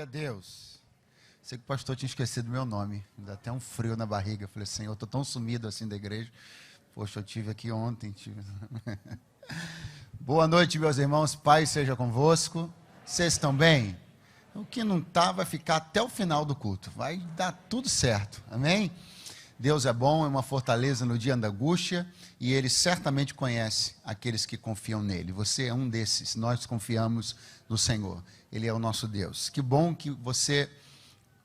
Deus. Sei que o pastor tinha esquecido meu nome. Dá até um frio na barriga. Eu falei, Senhor, eu estou tão sumido assim da igreja. Poxa, eu tive aqui ontem. Boa noite, meus irmãos. Paz seja convosco. Vocês estão bem? O que não está vai ficar até o final do culto. Vai dar tudo certo. Amém? Deus é bom, é uma fortaleza no dia da angústia. E Ele certamente conhece aqueles que confiam nele. Você é um desses. Nós confiamos no Senhor. Ele é o nosso Deus. Que bom que você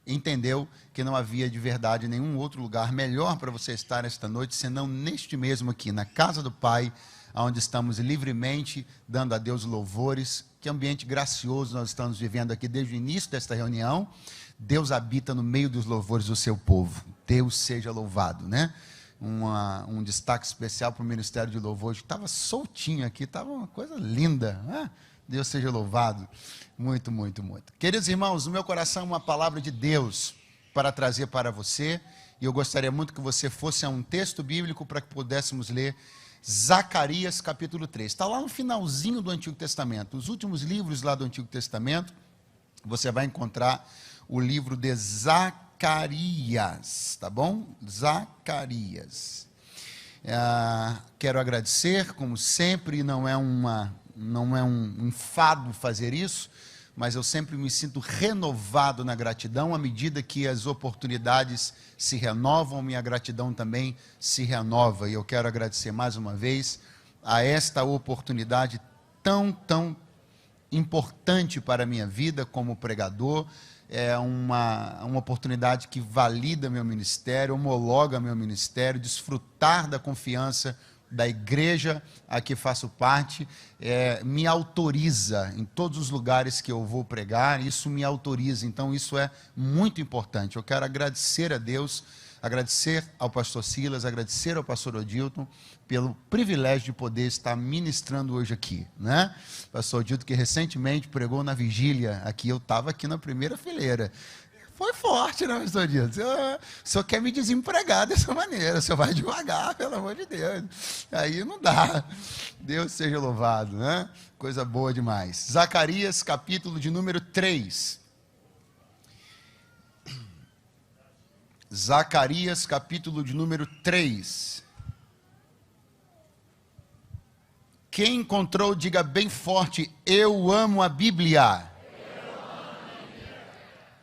entendeu que não havia de verdade nenhum outro lugar melhor para você estar esta noite, senão neste mesmo aqui, na casa do Pai, onde estamos livremente dando a Deus louvores. Que ambiente gracioso nós estamos vivendo aqui desde o início desta reunião. Deus habita no meio dos louvores do seu povo. Deus seja louvado, né? Um destaque especial para o Ministério de Louvor, que estava soltinho aqui, estava uma coisa linda, né? Deus seja louvado, muito, muito, muito. Queridos irmãos, no meu coração uma palavra de Deus para trazer para você, e eu gostaria muito que você fosse a um texto bíblico para que pudéssemos ler Zacarias capítulo 3. Está lá no finalzinho do Antigo Testamento, os últimos livros lá do Antigo Testamento, você vai encontrar o livro de Zacarias, tá bom? Zacarias. Quero agradecer, como sempre, não é um enfado fazer isso, mas eu sempre me sinto renovado na gratidão. À medida que as oportunidades se renovam, minha gratidão também se renova. E eu quero agradecer mais uma vez a esta oportunidade tão importante para a minha vida como pregador. É uma oportunidade que valida meu ministério, homologa meu ministério, desfrutar da confiança da igreja a que faço parte, me autoriza em todos os lugares que eu vou pregar, isso me autoriza, então isso é muito importante. Eu quero agradecer a Deus, agradecer ao pastor Silas, agradecer ao pastor Odilton, pelo privilégio de poder estar ministrando hoje aqui, né? Pastor Odilton, que recentemente pregou na vigília aqui, eu estava aqui na primeira fileira. Foi forte, né, pastor Odilton? O senhor quer me desempregar dessa maneira, o senhor vai devagar, pelo amor de Deus. Aí não dá. Deus seja louvado, né? Coisa boa demais. Zacarias, capítulo de número 3. Zacarias, capítulo de número 3. Quem encontrou, diga bem forte, eu amo a Bíblia.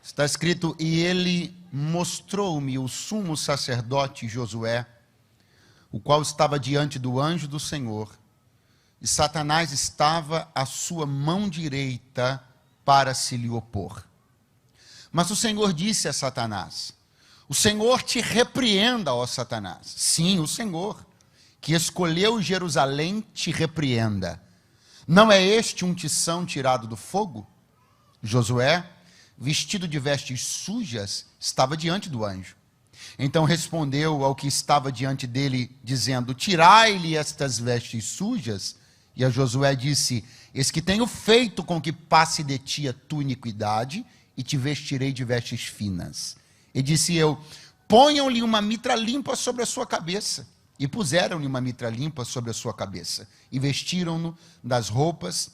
Está escrito, e ele mostrou-me o sumo sacerdote Josué, o qual estava diante do anjo do Senhor, e Satanás estava à sua mão direita para se lhe opor. Mas o Senhor disse a Satanás, o Senhor te repreenda, ó Satanás. Sim, o Senhor, que escolheu Jerusalém, te repreenda. Não é este um tição tirado do fogo? Josué, vestido de vestes sujas, estava diante do anjo. Então respondeu ao que estava diante dele, dizendo, tirai-lhe estas vestes sujas. E a Josué disse, eis que tenho feito com que passe de ti a tua iniquidade, e te vestirei de vestes finas. E disse eu, ponham-lhe uma mitra limpa sobre a sua cabeça. E puseram-lhe uma mitra limpa sobre a sua cabeça, e vestiram-no das roupas,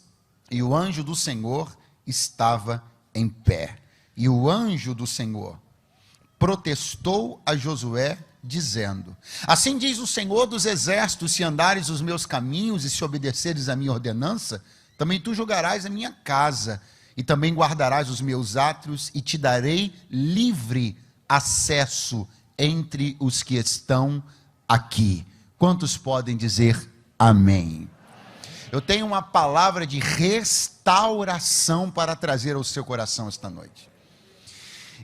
e o anjo do Senhor estava em pé. E o anjo do Senhor protestou a Josué, dizendo, assim diz o Senhor dos exércitos, se andares os meus caminhos e se obedeceres a minha ordenança, também tu julgarás a minha casa, e também guardarás os meus átrios, e te darei livre acesso entre os que estão aqui. Quantos podem dizer amém? Eu tenho uma palavra de restauração para trazer ao seu coração esta noite.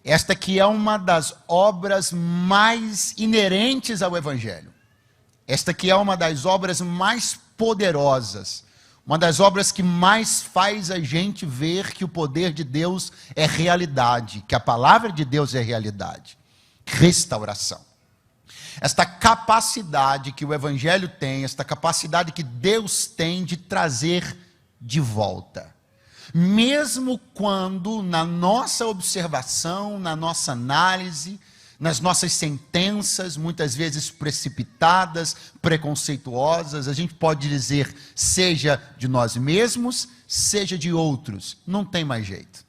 Esta que é uma das obras mais inerentes ao Evangelho. Esta que é uma das obras mais poderosas. Uma das obras que mais faz a gente ver que o poder de Deus é realidade. Que a palavra de Deus é realidade. Restauração. Esta capacidade que o Evangelho tem, esta capacidade que Deus tem de trazer de volta. Mesmo quando na nossa observação, na nossa análise, nas nossas sentenças, muitas vezes precipitadas, preconceituosas, a gente pode dizer, seja de nós mesmos, seja de outros, não tem mais jeito.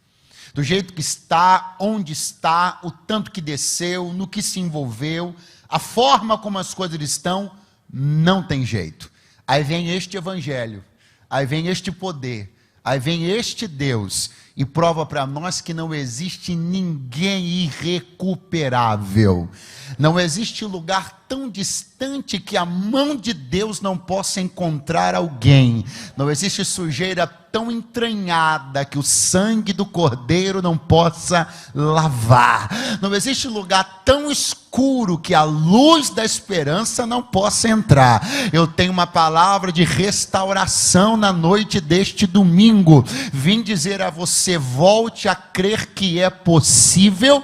do jeito que está, onde está, o tanto que desceu, no que se envolveu, a forma como as coisas estão, não tem jeito. Aí vem este evangelho, aí vem este poder, aí vem este Deus e prova para nós que não existe ninguém irrecuperável. Não existe lugar tão distante que a mão de Deus não possa encontrar alguém. Não existe sujeira tão entranhada que o sangue do Cordeiro não possa lavar. Não existe lugar tão escuro que a luz da esperança não possa entrar. Eu tenho uma palavra de restauração na noite deste domingo. Vim dizer a você: volte a crer que é possível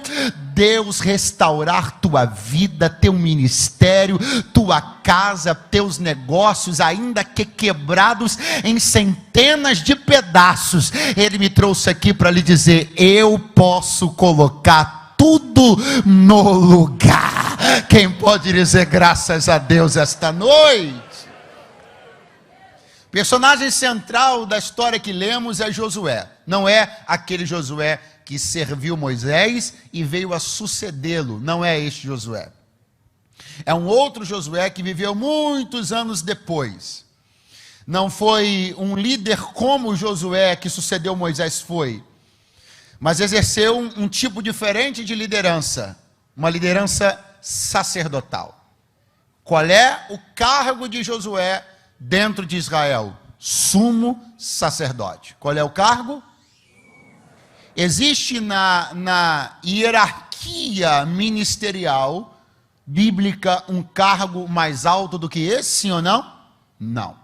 Deus restaurar tua vida, teu ministério, tua casa, teus negócios, ainda que quebrados em centenas de pedaços. Ele me trouxe aqui para lhe dizer: eu posso colocar tudo no lugar. Quem pode dizer graças a Deus esta noite? Personagem central da história que lemos é Josué. Não é aquele Josué que serviu Moisés e veio a sucedê-lo. Não é este Josué. É um outro Josué que viveu muitos anos depois. Não foi um líder como Josué que sucedeu Moisés foi, mas exerceu um tipo diferente de liderança, uma liderança sacerdotal. Qual é o cargo de Josué dentro de Israel? Sumo sacerdote. Qual é o cargo? Existe na hierarquia ministerial bíblica um cargo mais alto do que esse, sim ou não? Não.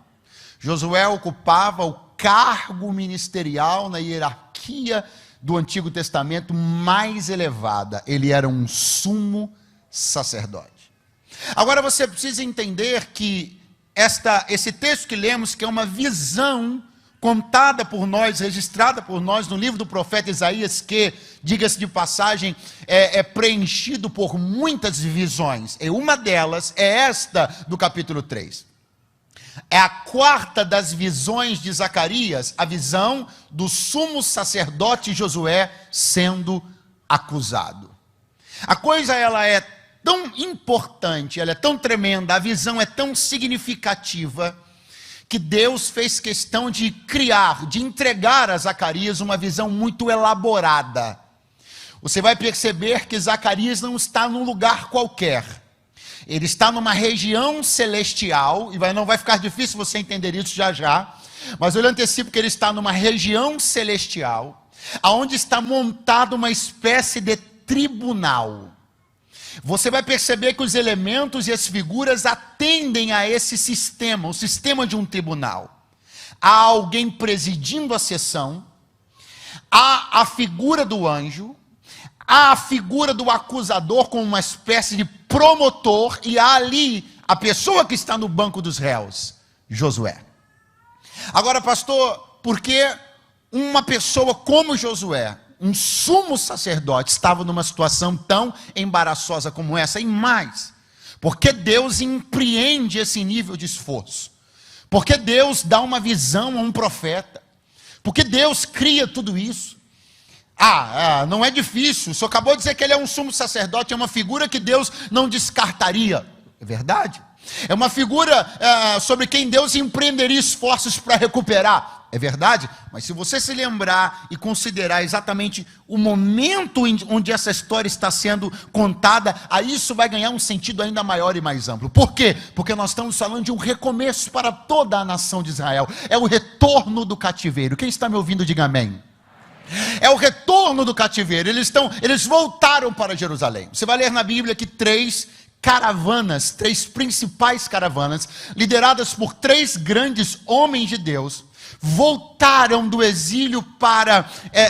Josué ocupava o cargo ministerial na hierarquia do Antigo Testamento mais elevada. Ele era um sumo sacerdote. Agora você precisa entender que esse texto que lemos, que é uma visão contada por nós, registrada por nós no livro do profeta Isaías, que, diga-se de passagem, é preenchido por muitas visões. E uma delas é esta do capítulo 3. É a quarta das visões de Zacarias, a visão do sumo sacerdote Josué sendo acusado. A coisa, ela é tão importante, ela é tão tremenda, a visão é tão significativa, que Deus fez questão de criar, de entregar a Zacarias uma visão muito elaborada. Você vai perceber que Zacarias não está num lugar qualquer. Ele está numa região celestial, e não vai ficar difícil você entender isso já já, mas eu lhe antecipo que ele está numa região celestial, onde está montada uma espécie de tribunal. Você vai perceber que os elementos e as figuras atendem a esse sistema, o sistema de um tribunal. Há alguém presidindo a sessão, há a figura do anjo, há a figura do acusador como uma espécie de promotor, e há ali a pessoa que está no banco dos réus, Josué. Agora, pastor, por que uma pessoa como Josué, um sumo sacerdote, estava numa situação tão embaraçosa como essa? E mais, porque Deus empreende esse nível de esforço? Porque Deus dá uma visão a um profeta? Porque Deus cria tudo isso? Não é difícil. O senhor acabou de dizer que ele é um sumo sacerdote, é uma figura que Deus não descartaria. É verdade. É uma figura sobre quem Deus empreenderia esforços para recuperar. É verdade. Mas se você se lembrar e considerar exatamente o momento onde essa história está sendo contada, aí isso vai ganhar um sentido ainda maior e mais amplo. Por quê? Porque nós estamos falando de um recomeço para toda a nação de Israel. É o retorno do cativeiro. Quem está me ouvindo, diga amém. É o retorno do cativeiro. Eles voltaram para Jerusalém. Você vai ler na Bíblia que três principais caravanas, lideradas por 3 grandes homens de Deus, voltaram do exílio para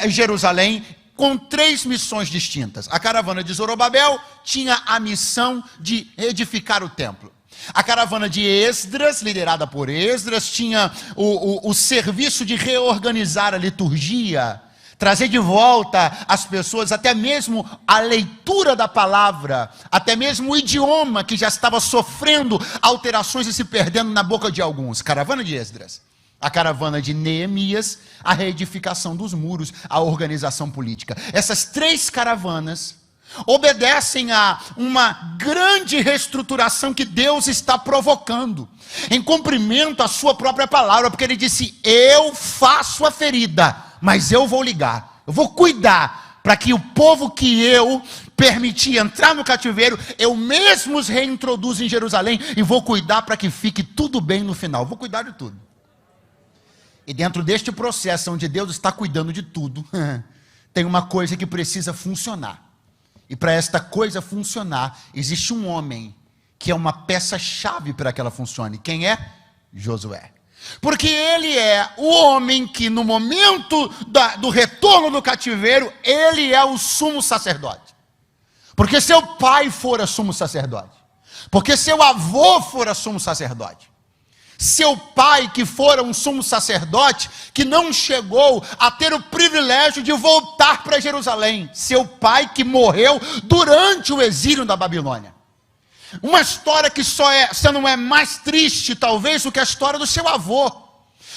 Jerusalém com 3 missões distintas. A caravana de Zorobabel tinha a missão de edificar o templo. A caravana de Esdras, liderada por Esdras, tinha o serviço de reorganizar a liturgia, trazer de volta as pessoas, até mesmo a leitura da palavra, até mesmo o idioma que já estava sofrendo alterações e se perdendo na boca de alguns. Caravana de Esdras. A caravana de Neemias, a reedificação dos muros, a organização política. Essas 3 caravanas obedecem a uma grande reestruturação que Deus está provocando, em cumprimento à sua própria palavra, porque ele disse: eu faço a ferida, mas eu vou ligar, eu vou cuidar, para que o povo que eu permiti entrar no cativeiro, eu mesmo os reintroduzo em Jerusalém, e vou cuidar para que fique tudo bem no final, vou cuidar de tudo. E dentro deste processo, onde Deus está cuidando de tudo, tem uma coisa que precisa funcionar. E para esta coisa funcionar, existe um homem que é uma peça-chave para que ela funcione. Quem é? Josué. Porque ele é o homem que no momento do retorno do cativeiro, ele é o sumo sacerdote. Porque seu pai fora sumo sacerdote. Porque seu avô fora sumo sacerdote. Seu pai que fora um sumo sacerdote, que não chegou a ter o privilégio de voltar para Jerusalém. Seu pai que morreu durante o exílio da Babilônia. Uma história que só não é mais triste, talvez, do que a história do seu avô.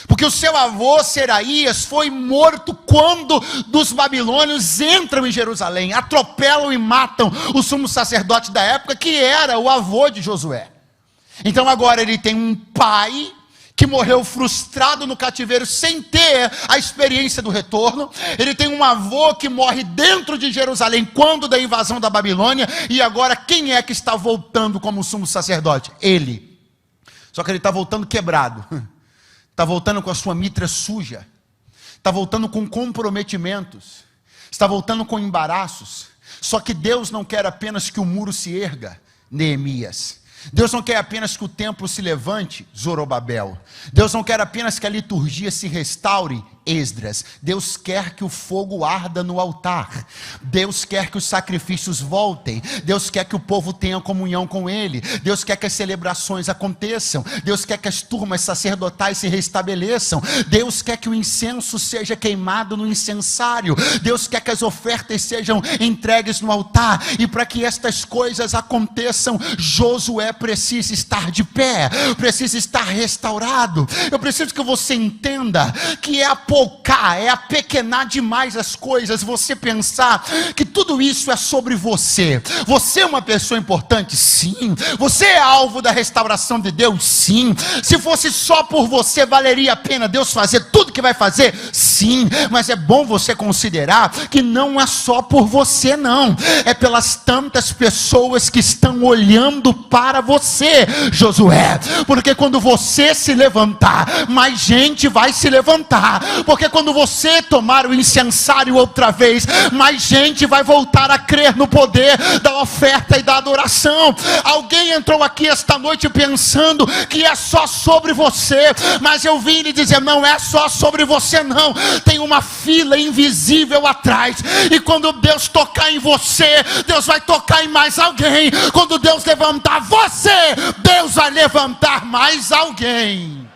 Porque o seu avô, Seraías, foi morto quando os babilônios entram em Jerusalém, atropelam e matam o sumo sacerdote da época, que era o avô de Josué. Então agora ele tem um pai que morreu frustrado no cativeiro sem ter a experiência do retorno. Ele tem um avô que morre dentro de Jerusalém quando da invasão da Babilônia. E agora quem é que está voltando como sumo sacerdote? Ele. Só que ele está voltando quebrado. Está voltando com a sua mitra suja. Está voltando com comprometimentos. Está voltando com embaraços. Só que Deus não quer apenas que o muro se erga, Neemias. Deus não quer apenas que o templo se levante, Zorobabel. Deus não quer apenas que a liturgia se restaure, Esdras. Deus quer que o fogo arda no altar. Deus quer que os sacrifícios voltem. Deus quer que o povo tenha comunhão com Ele. Deus quer que as celebrações aconteçam. Deus quer que as turmas sacerdotais se restabeleçam. Deus quer que o incenso seja queimado no incensário. Deus quer que as ofertas sejam entregues no altar. E para que estas coisas aconteçam, Josué precisa estar de pé, precisa estar restaurado. Eu preciso que você entenda que é apequenar demais as coisas, você pensar que tudo isso é sobre você. Você é uma pessoa importante? Sim. Você é alvo da restauração de Deus? Sim. Se fosse só por você, valeria a pena Deus fazer tudo que vai fazer? Sim. Mas é bom você considerar que não é só por você, não. É pelas tantas pessoas que estão olhando para você, Josué. Porque quando você se levantar, mais gente vai se levantar. Porque quando você tomar o incensário outra vez, mais gente vai voltar a crer no poder da oferta e da adoração. Alguém entrou aqui esta noite pensando que é só sobre você, mas eu vim lhe dizer, não é só sobre você não. Tem uma fila invisível atrás, e quando Deus tocar em você, Deus vai tocar em mais alguém. Quando Deus levantar você, Deus vai levantar mais alguém.